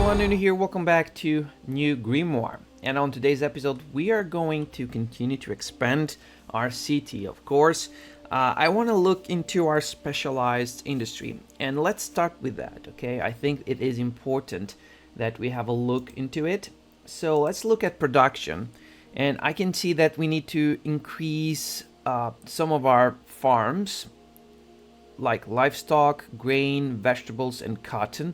everyone, Nuno here. Welcome back to New Grimoire. And on today's episode, we are going to continue to expand our city, of course. I want to look into our specialized industry, and let's start with that, okay? I think it is important that we have a look into it. So let's look at production, and I can see that we need to increase some of our farms, like livestock, grain, vegetables, and cotton.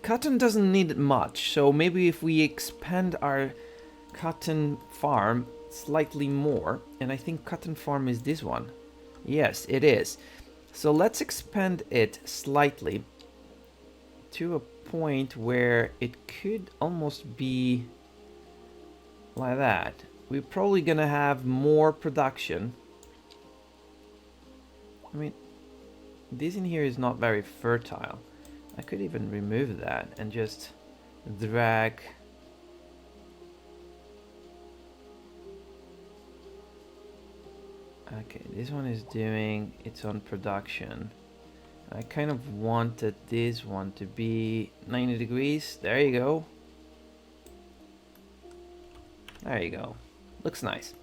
Cotton doesn't need much, so maybe if we expand our cotton farm slightly more, and I think cotton farm is this one. Yes, it is. So let's expand it slightly to a point where it could almost be like that. We're probably gonna have more production. I mean, this in here is not very fertile. I could even remove that and just drag. Okay, this one is doing its own production. I kind of wanted this one to be 90 degrees. There you go. There you go. Looks nice.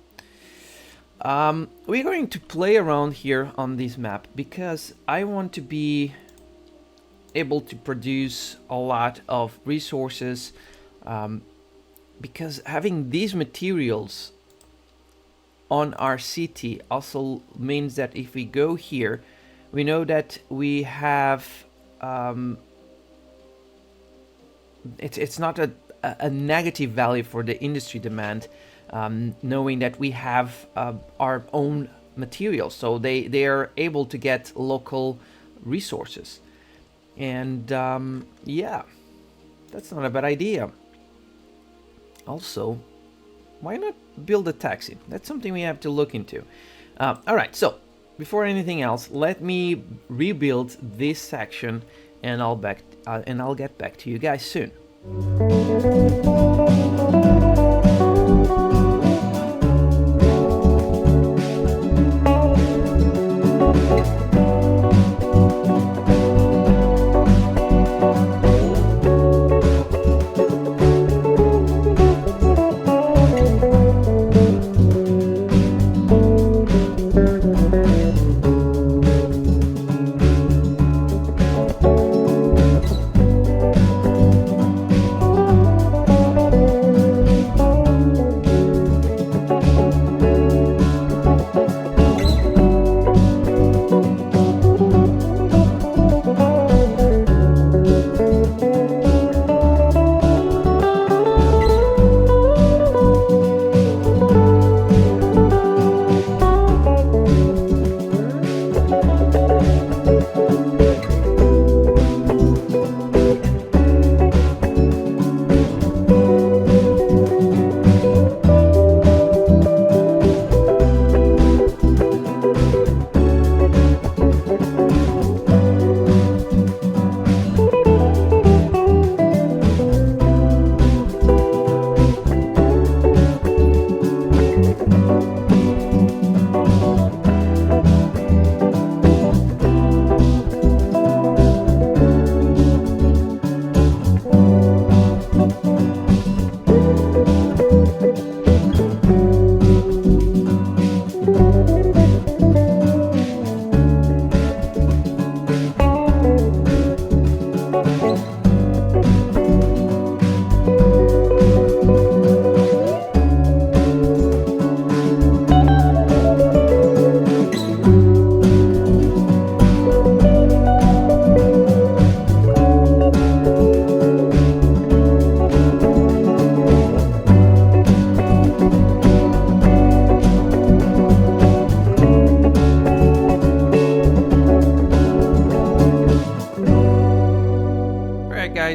We're going to play around here on this map because I want to be able to produce a lot of resources, because having these materials on our city also means that if we go here, we know that we have it's not a negative value for the industry demand, knowing that we have our own materials, so they are able to get local resources. And yeah, that's not a bad idea. Also, why not build a taxi? That's something we have to look into. Alright, so before anything else, let me rebuild this section, and I'll get back to you guys soon.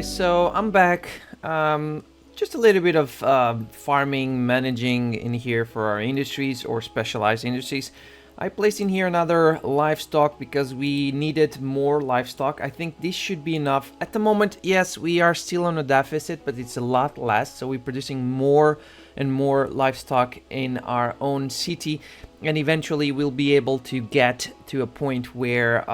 So I'm back. Just a little bit of farming, managing in here for our industries or specialized industries. I placed in here another livestock because we needed more livestock. I think this should be enough. At the moment, yes, we are still on a deficit, but it's a lot less. So we're producing more and more livestock in our own city. And eventually we'll be able to get to a point where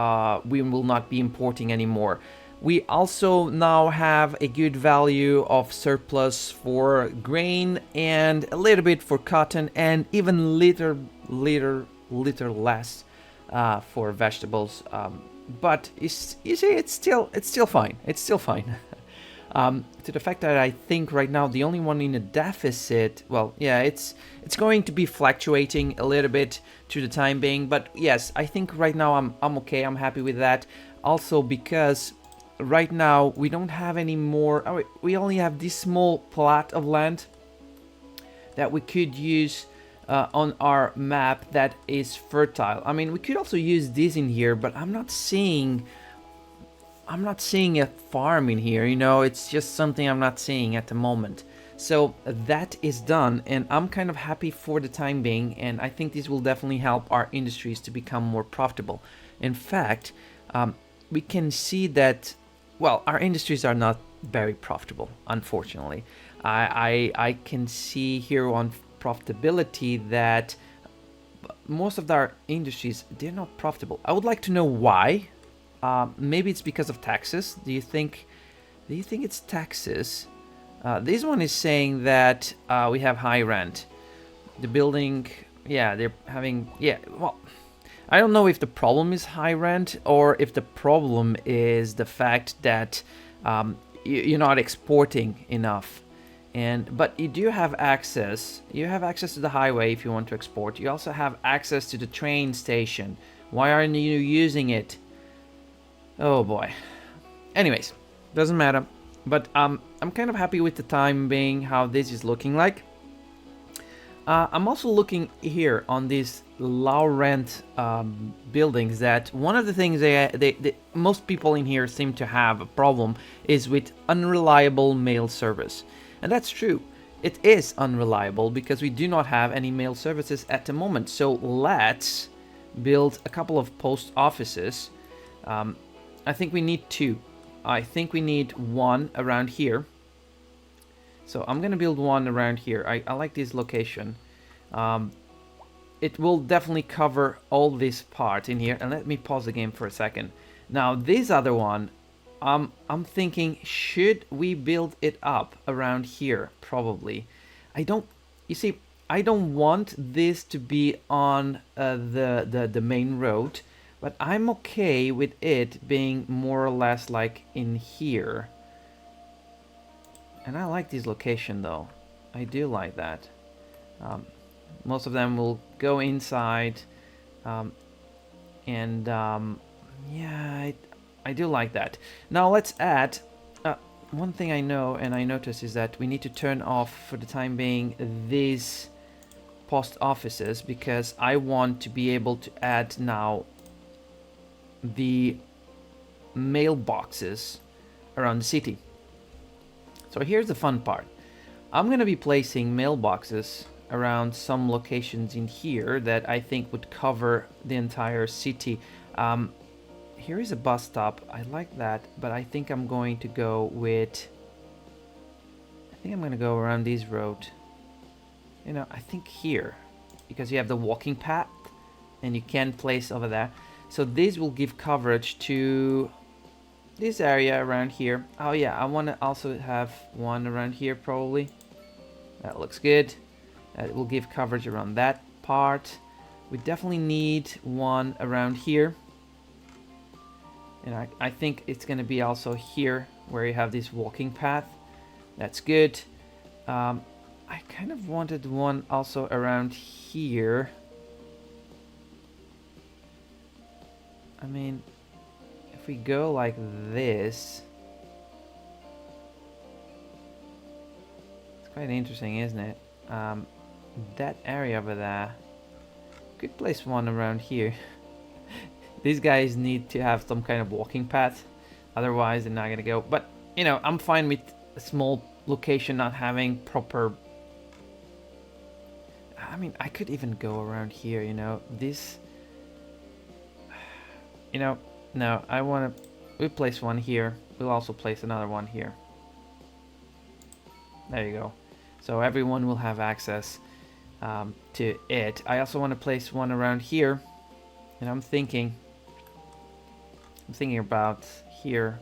we will not be importing anymore. We also now have a good value of surplus for grain and a little bit for cotton, and even little less for vegetables. But you see, it's still fine. It's still fine. To the fact that I think right now the only one in a deficit, well, yeah, it's going to be fluctuating a little bit to the time being, but yes, I think right now I'm okay. I'm happy with that. Also because right now we don't have any more. We only have this small plot of land that we could use on our map that is fertile. I mean, we could also use this in here, but I'm not seeing a farm in here, you know. It's just something I'm not seeing at the moment. So that is done, and I'm kind of happy for the time being, and I think this will definitely help our industries to become more profitable. In fact, we can see that, well, our industries are not very profitable, unfortunately. I can see here on profitability that most of our industries, they're not profitable. I would like to know why. Maybe it's because of taxes. Do you think it's taxes? This one is saying that we have high rent. The building, yeah, they're having, yeah, well, I don't know if the problem is high rent or if the problem is the fact that you're not exporting enough. But you do have access. You have access to the highway if you want to export. You also have access to the train station. Why aren't you using it? Oh boy. Anyways, doesn't matter. But I'm kind of happy with the time being how this is looking like. I'm also looking here on these low rent buildings that one of the things they most people in here seem to have a problem is with unreliable mail service. And that's true. It is unreliable because we do not have any mail services at the moment. So let's build a couple of post offices. I think we need two. I think we need one around here. So I'm gonna build one around here. I like this location. It will definitely cover all this part in here. And let me pause the game for a second. Now this other one, I'm thinking, should we build it up around here? Probably. You see, I don't want this to be on the main road, but I'm okay with it being more or less like in here. And I like this location though. I do like that. Most of them will go inside. Yeah, I do like that. Now let's add, one thing I know and I notice is that we need to turn off for the time being these post offices because I want to be able to add now the mailboxes around the city. So here's the fun part. I'm gonna be placing mailboxes around some locations in here that I think would cover the entire city. Here is a bus stop. I like that, but I think I'm going to go with... I think I'm going to go around this road. You know, I think here. Because you have the walking path, and you can place over there. So this will give coverage to this area around here. Oh yeah, I want to also have one around here probably. That looks good. That will give coverage around that part. We definitely need one around here. And I think it's going to be also here where you have this walking path. That's good. I kind of wanted one also around here. I mean, if we go like this, it's quite interesting, isn't it? That area over there, could place one around here. These guys need to have some kind of walking path, otherwise they're not gonna go. But you know, I'm fine with a small location not having proper... I mean, I could even go around here, you know. This, you know, no, I want to... We place one here. We'll also place another one here. There you go. So everyone will have access to it. I also want to place one around here, and I'm thinking about here,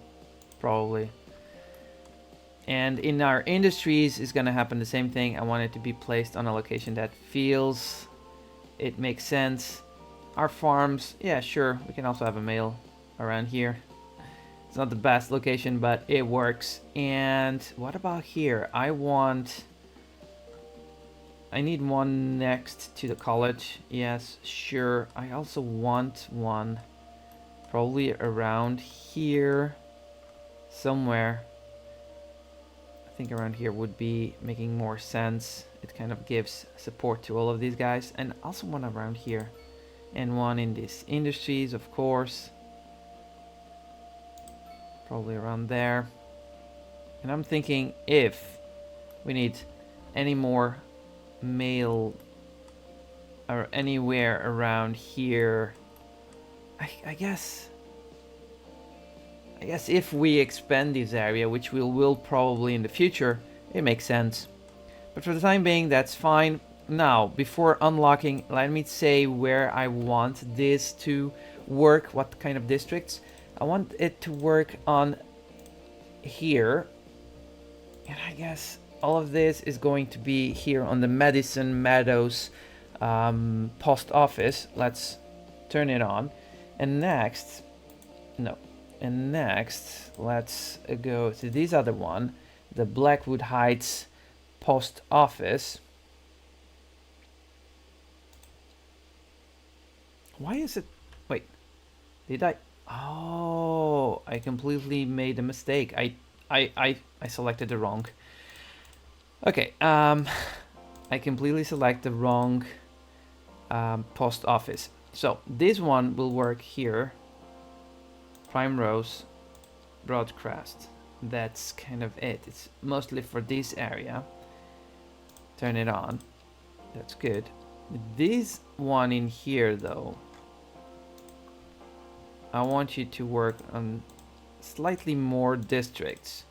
probably. And in our industries is gonna happen the same thing. I want it to be placed on a location that feels it makes sense. Our farms, yeah, sure, we can also have a mail around here. It's not the best location, but it works. And what about here? I need one next to the college. Yes, sure. I also want one probably around here somewhere. I think around here would be making more sense. It kind of gives support to all of these guys. And also one around here. And one in these industries, of course. Probably around there. And I'm thinking if we need any more mail or anywhere around here, I guess if we expand this area, which we will probably in the future, it makes sense. But for the time being, that's fine. Now, before unlocking, let me say where I want this to work, what kind of districts. I want it to work on here. And I guess all of this is going to be here on the Madison Meadows post office. Let's turn it on. And next, let's go to this other one, the Blackwood Heights post office. Why is it? Wait, did I? Oh, I completely made a mistake. I selected the wrong. Okay, I completely select the wrong post office. So this one will work here. Primrose, Broadcast. That's kind of it. It's mostly for this area. Turn it on. That's good. This one in here, though, I want you to work on slightly more districts.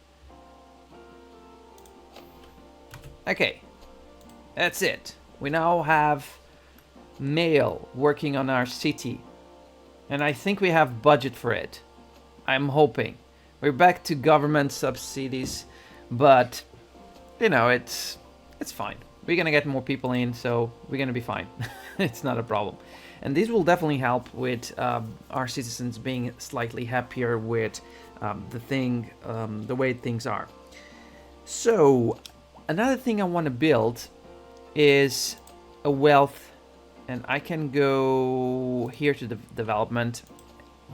Okay, that's it. We now have mail working on our city. And I think we have budget for it. I'm hoping. We're back to government subsidies, but you know, it's fine. We're gonna get more people in, so we're gonna be fine. It's not a problem. And this will definitely help with our citizens being slightly happier with the way things are. So another thing I want to build is a wealth, and I can go here to the development,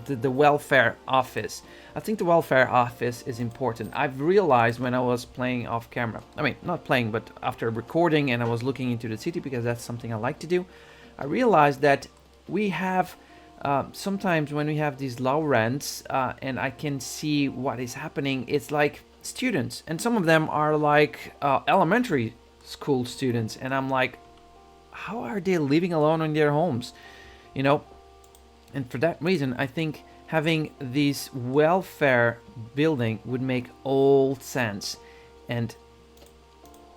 the welfare office. I think the welfare office is important. I've realized when I was playing off camera, I mean, not playing, but after recording and I was looking into the city because that's something I like to do, I realized that we have sometimes when we have these low rents and I can see what is happening, it's like students, and some of them are like elementary school students, and I'm like, how are they living alone in their homes, you know? And for that reason, I think having this welfare building would make all sense. And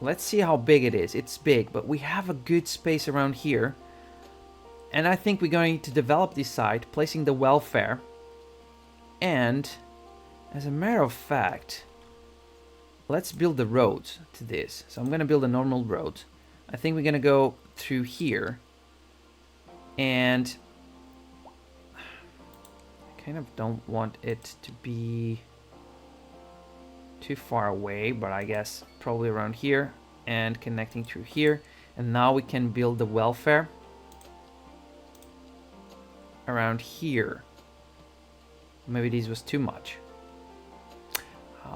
let's see how big it is. It's big, but we have a good space around here. And I think we're going to develop this site, placing the welfare. And as a matter of fact, let's build the roads to this. So I'm going to build a normal road. I think we're going to go through here. And I kind of don't want it to be too far away, but I guess probably around here and connecting through here. And now we can build the welfare around here. Maybe this was too much.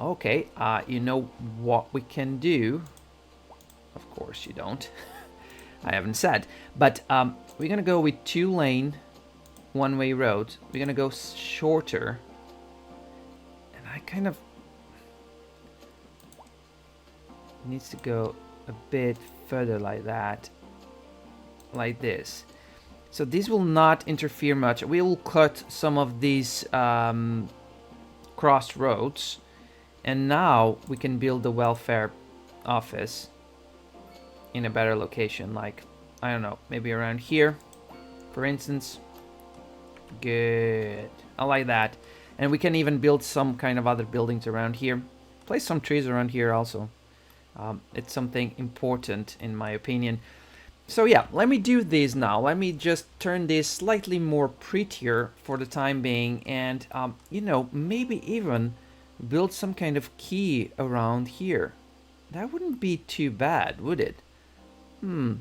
Okay, you know what we can do? Of course you don't. I haven't said. But we're gonna go with 2-lane one-way roads. We're gonna go shorter. And I kind of needs to go a bit further like that. Like this. So this will not interfere much. We will cut some of these crossroads. And now we can build the welfare office in a better location. Like, I don't know, maybe around here, for instance. Good. I like that. And we can even build some kind of other buildings around here. Place some trees around here also. It's something important in my opinion. So yeah, let me do this now. Let me just turn this slightly more prettier for the time being, and you know, maybe even build some kind of key around here. That wouldn't be too bad, would it? I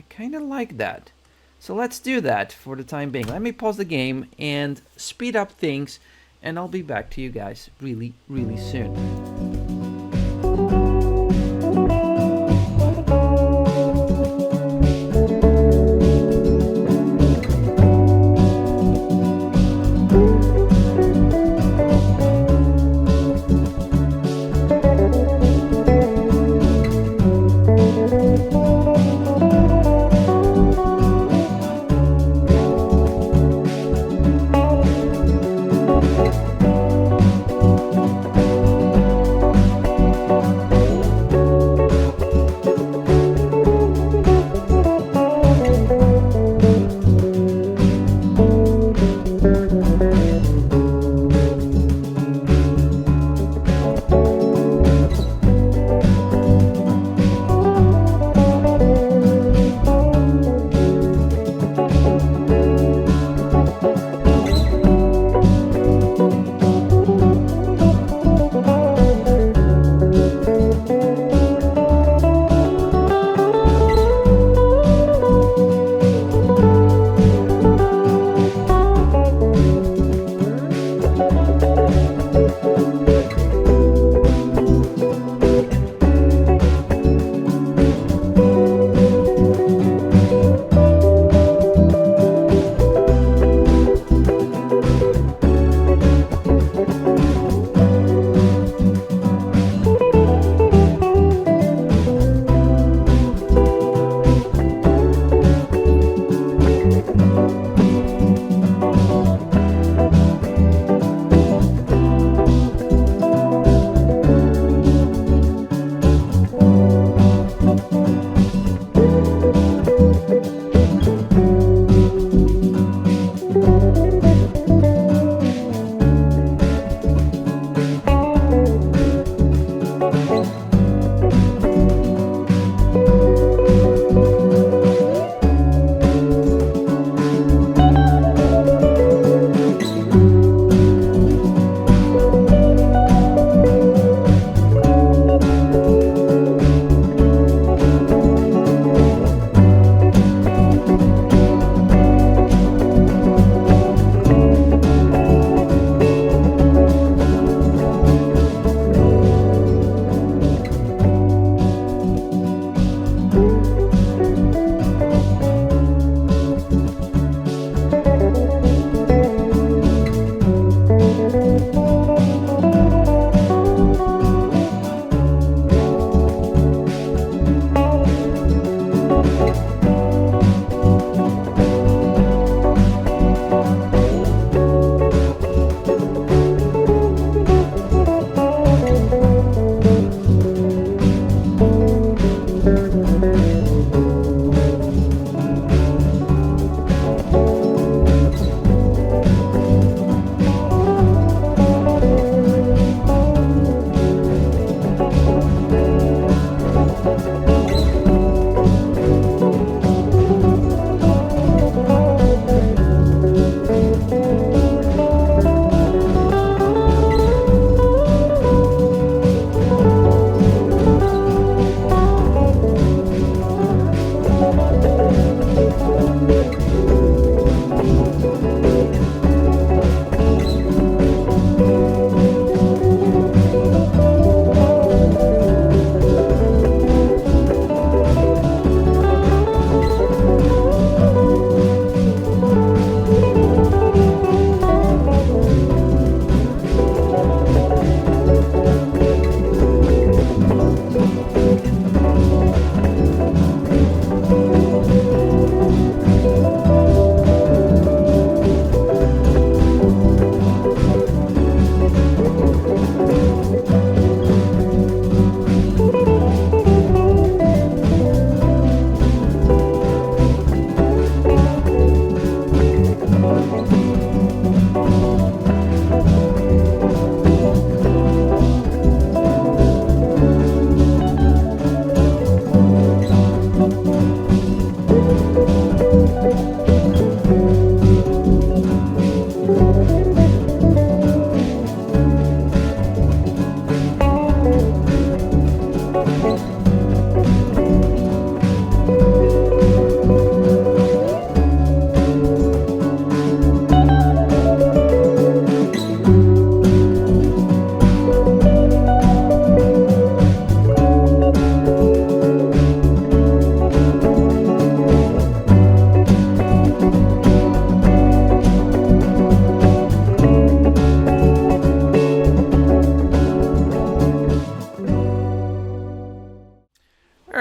kind of like that. So let's do that for the time being. Let me pause the game and speed up things, and I'll be back to you guys really, really soon.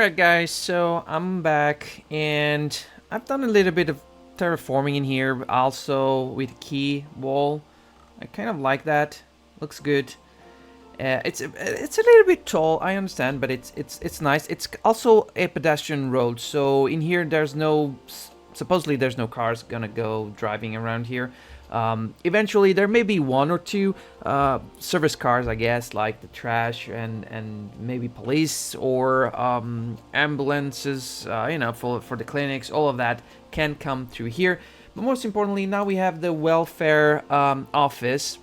Alright guys, so I'm back and I've done a little bit of terraforming in here, also with key wall. I kind of like that. Looks good. It's a little bit tall, I understand, but it's nice. It's also a pedestrian road, so in here there's no, supposedly there's no cars gonna go driving around here. Eventually there may be one or two service cars, I guess, like the trash and maybe police or ambulances, you know, for the clinics. All of that can come through here. But most importantly, now we have the welfare office.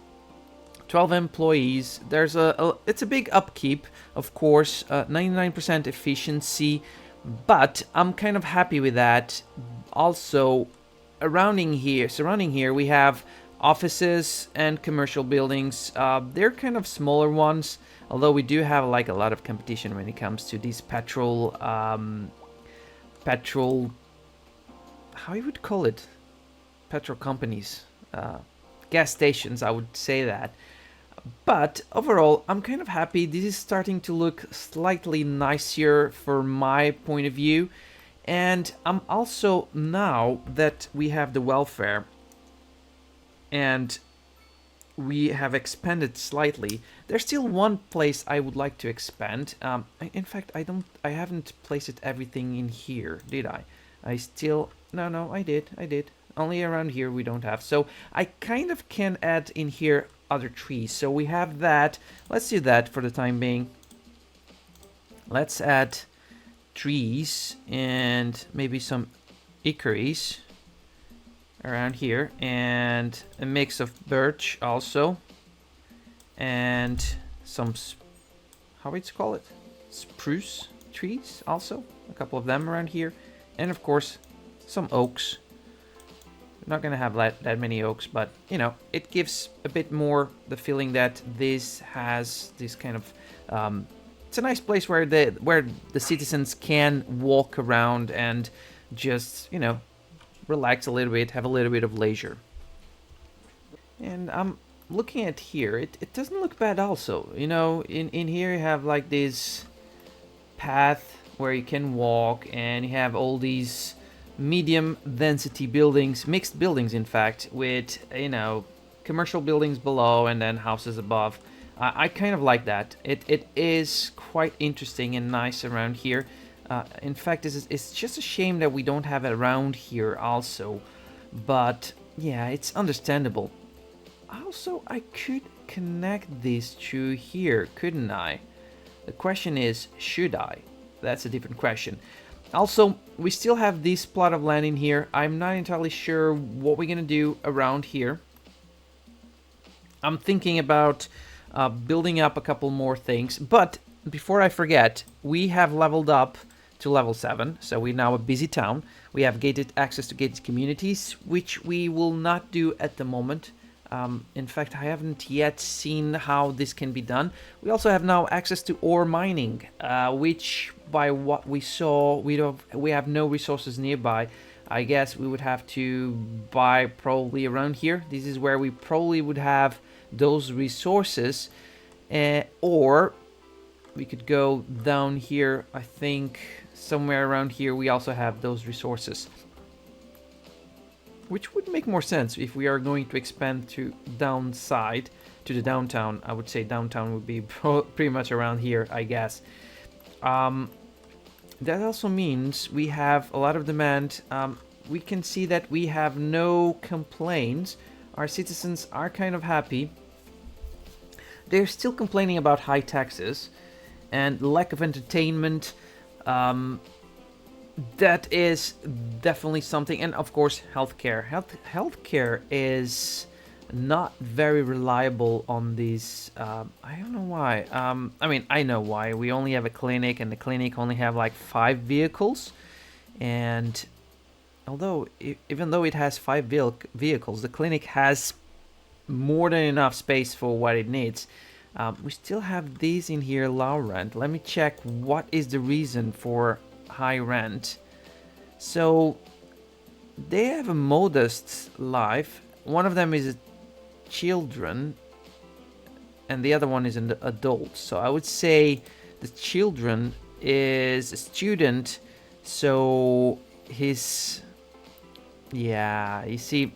12 employees. There's it's a big upkeep, of course, 99% efficiency, but I'm kind of happy with that. Also, surrounding here, we have offices and commercial buildings. They're kind of smaller ones, although we do have like a lot of competition when it comes to these petrol, how you would call it, petrol companies, gas stations, I would say that. But overall, I'm kind of happy. This is starting to look slightly nicer for my point of view. And I'm also, now that we have the welfare and we have expanded slightly, there's still one place I would like to expand. In fact, I haven't placed everything in here, did I? No, I did. Only around here we don't have. So I kind of can add in here other trees. So we have that. Let's do that for the time being. Let's add trees and maybe some hickories around here, and a mix of birch also, and some how would you call it, spruce trees also, a couple of them around here, and of course some oaks. Not gonna have that many oaks, but you know, it gives a bit more the feeling that this has this kind of it's a nice place where the citizens can walk around and just, you know, relax a little bit, have a little bit of leisure. And I'm looking at here, it doesn't look bad also. You know, in here you have like this path where you can walk, and you have all these medium density buildings, mixed buildings in fact, with, you know, commercial buildings below and then houses above. I kind of like that. It is quite interesting and nice around here. In fact, it's just a shame that we don't have it around here also, but yeah, it's understandable. Also, I could connect these two here, couldn't I? The question is, should I? That's a different question. Also, we still have this plot of land in here. I'm not entirely sure what we're gonna do around here. I'm thinking about building up a couple more things, but before I forget, we have leveled up to level 7, so we're now a busy town. We have gated access to gated communities, which we will not do at the moment. In fact, I haven't yet seen how this can be done. We also have now access to ore mining, which, by what we saw, we have no resources nearby. I guess we would have to buy probably around here. This is where we probably would have those resources, or we could go down here. I think somewhere around here we also have those resources, which would make more sense if we are going to expand to downside to the downtown. I would say downtown would be pretty much around here, I guess. That also means we have a lot of demand. We can see that we have no complaints. Our citizens are kind of happy. They're still complaining about high taxes and lack of entertainment. That is definitely something, and of course healthcare. Healthcare is not very reliable on these. I don't know why. I mean, I know why. We only have a clinic, and the clinic only have like 5 vehicles. And although, even though it has 5 vehicles, the clinic has more than enough space for what it needs. We still have these in here, low rent. Let me check what is the reason for high rent. So they have a modest life. One of them is children, and the other one is an adult. So I would say the children is a student. So his, yeah, you see,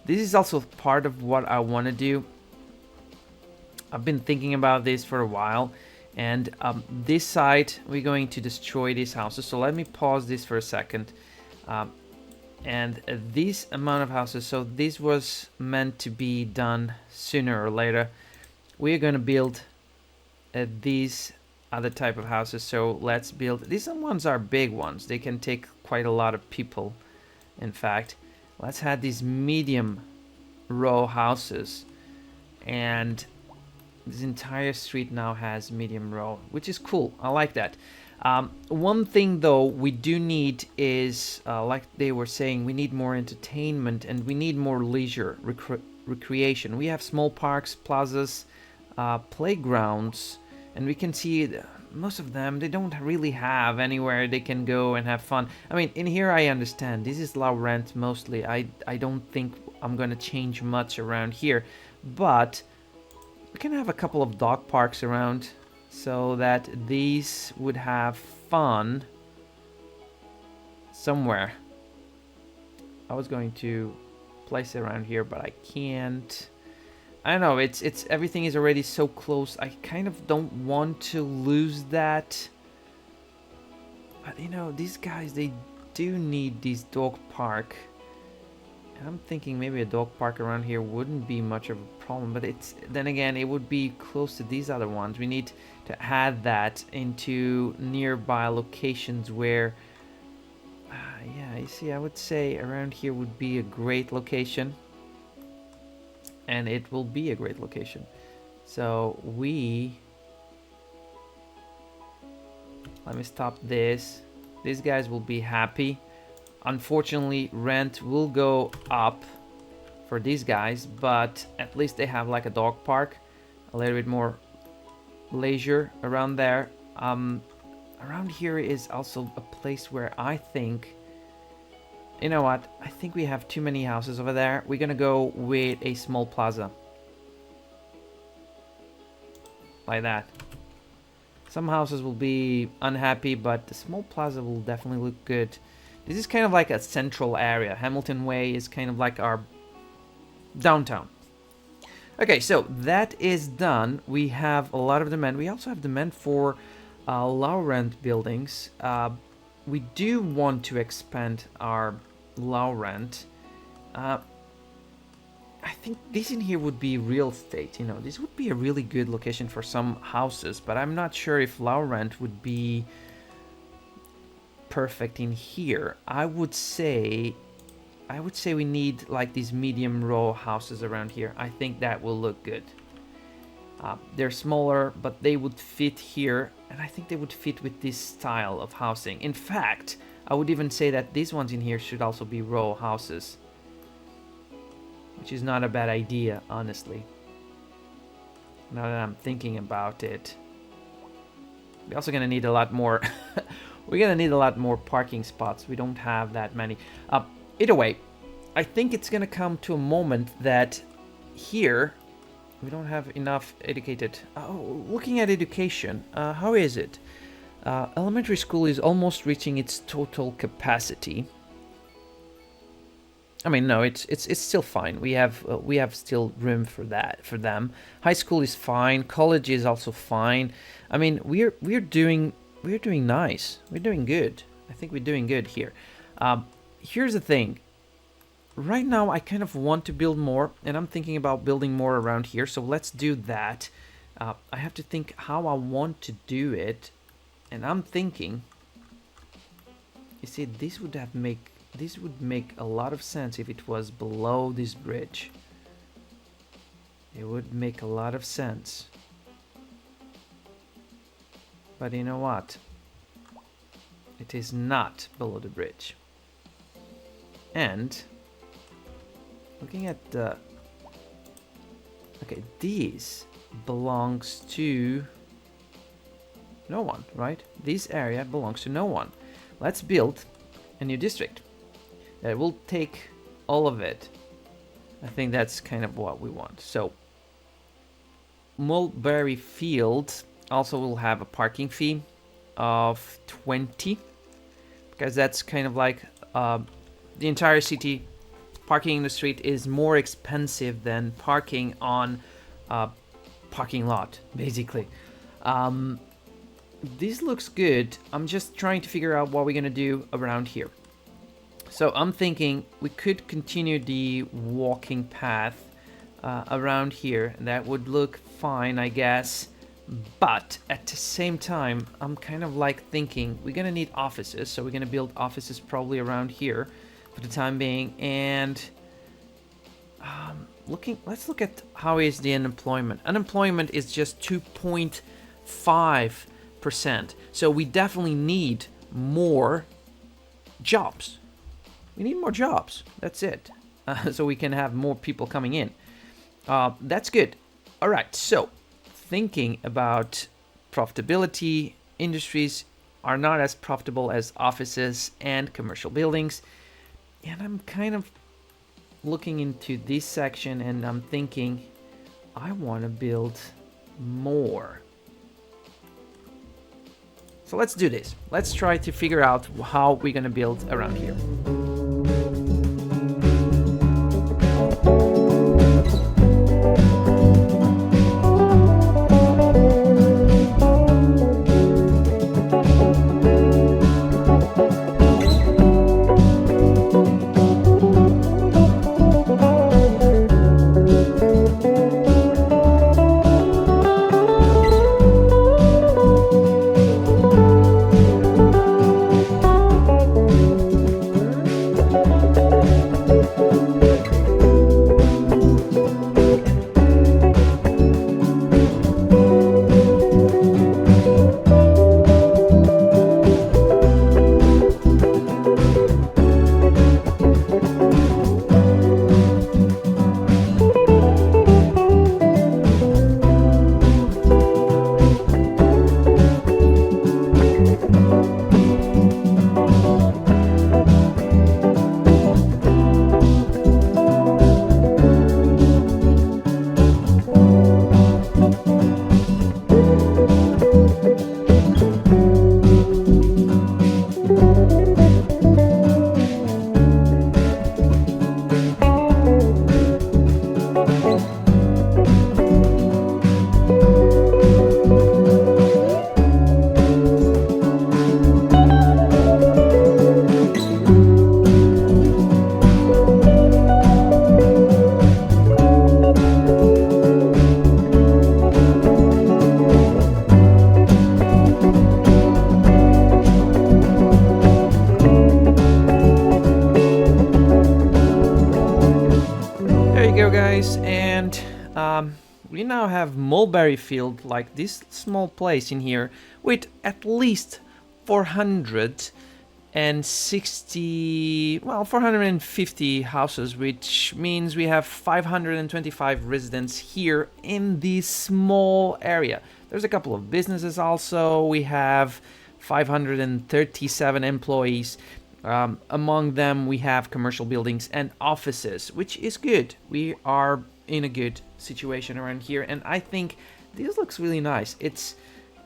this is also part of what I want to do. I've been thinking about this for a while, and this side we're going to destroy these houses. So let me pause this for a second. And this amount of houses, so this was meant to be done sooner or later. We're going to build these other type of houses. So let's build, these ones are big ones, they can take quite a lot of people. In fact, let's have these medium row houses, and this entire street now has medium row, which is cool. I like that. One thing though we do need is, like they were saying, we need more entertainment and we need more leisure recreation. We have small parks, plazas, playgrounds, and we can see most of them, they don't really have anywhere they can go and have fun. I mean, in here I understand this is low rent mostly. I don't think I'm gonna change much around here, but we can have a couple of dog parks around so that these would have fun somewhere. I was going to place it around here, but I can't. I don't know, it's everything is already so close. I kind of don't want to lose that. But you know, these guys, they do need this dog park. And I'm thinking maybe a dog park around here wouldn't be much of a problem, but it's, then again, it would be close to these other ones. We need to add that into nearby locations where, yeah, you see, I would say around here would be a great location. And it will be a great location. So let me stop this. These guys will be happy. Unfortunately, rent will go up for these guys, but at least they have like a dog park, a little bit more leisure around there. Around here is also a place where I think, you know what, I think we have too many houses over there. We're gonna go with a small plaza. Like that. Some houses will be unhappy, but the small plaza will definitely look good. This is kind of like a central area. Hamilton Way is kind of like our downtown. Okay, so that is done. We have a lot of demand. We also have demand for low rent buildings. We do want to expand our low rent. I think this in here would be real estate. You know, this would be a really good location for some houses, but I'm not sure if low rent would be perfect in here. I would say we need like these medium row houses around here. I think that will look good. They're smaller, but they would fit here, and I think they would fit with this style of housing. In fact, I would even say that these ones in here should also be row houses, which is not a bad idea, honestly, now that I'm thinking about it. We're also gonna need a lot more we're gonna need a lot more parking spots. We don't have that many. Either way, I think it's gonna come to a moment that here we don't have enough educated. Looking at education, how is it? Elementary school is almost reaching its total capacity. I mean, no, it's still fine. We have still room for that for them. High school is fine. College is also fine. I mean, we're doing nice. We're doing good. I think we're doing good here. Here's the thing. Right now, I kind of want to build more, and I'm thinking about building more around here. So let's do that. I have to think how I want to do it, and I'm thinking. You see, this would make a lot of sense if it was below this bridge. It would make a lot of sense. But you know what? It is not below the bridge. And looking at the... Okay, these belongs to no one, right? This area belongs to no one. Let's build a new district. That will take all of it. I think that's kind of what we want. So Mulberry Field also will have a parking fee of 20, because that's kind of like the entire city. Parking in the street is more expensive than parking on a parking lot, basically. This looks good. I'm just trying to figure out what we're gonna do around here. So I'm thinking we could continue the walking path around here. That would look fine, I guess. But at the same time, I'm kind of like thinking we're gonna need offices. So we're gonna build offices probably around here for the time being. And let's look at how is the unemployment. Unemployment is just 2.5%. So we definitely need more jobs. We need more jobs. That's it. So we can have more people coming in. That's good. All right. So thinking about profitability, industries are not as profitable as offices and commercial buildings. And I'm kind of looking into this section and I'm thinking I want to build more. So let's do this. Let's try to figure out how we're going to build around here. And we now have Mulberry Field, like this small place in here, with at least 450 houses, which means we have 525 residents here in this small area. There's a couple of businesses also. We have 537 employees. Among them, we have commercial buildings and offices, which is good. We are in a good situation around here, and I think this looks really nice. It's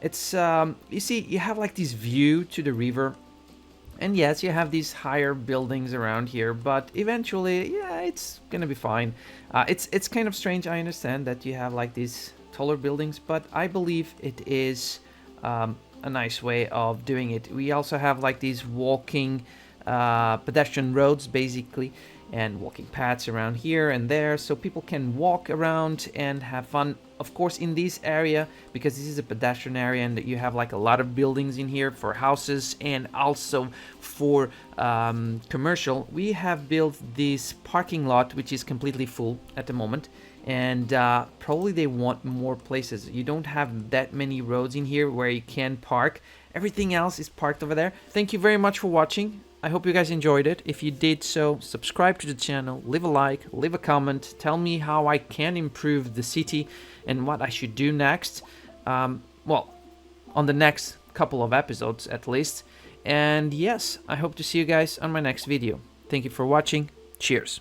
you see, you have like this view to the river, and yes, you have these higher buildings around here, but eventually, yeah, it's gonna be fine. It's kind of strange. I understand that you have like these taller buildings, but I believe it is a nice way of doing it. We also have like these walking pedestrian roads basically, and walking paths around here and there, so people can walk around and have fun. Of course, in this area, because this is a pedestrian area and you have like a lot of buildings in here for houses and also for commercial, we have built this parking lot which is completely full at the moment, and probably they want more places. You don't have that many roads in here where you can park. Everything else is parked over there. Thank you very much for watching. I hope you guys enjoyed it. If you did so, subscribe to the channel, leave a like, leave a comment, tell me how I can improve the city and what I should do next. Well, on the next couple of episodes at least. And yes, I hope to see you guys on my next video. Thank you for watching. Cheers.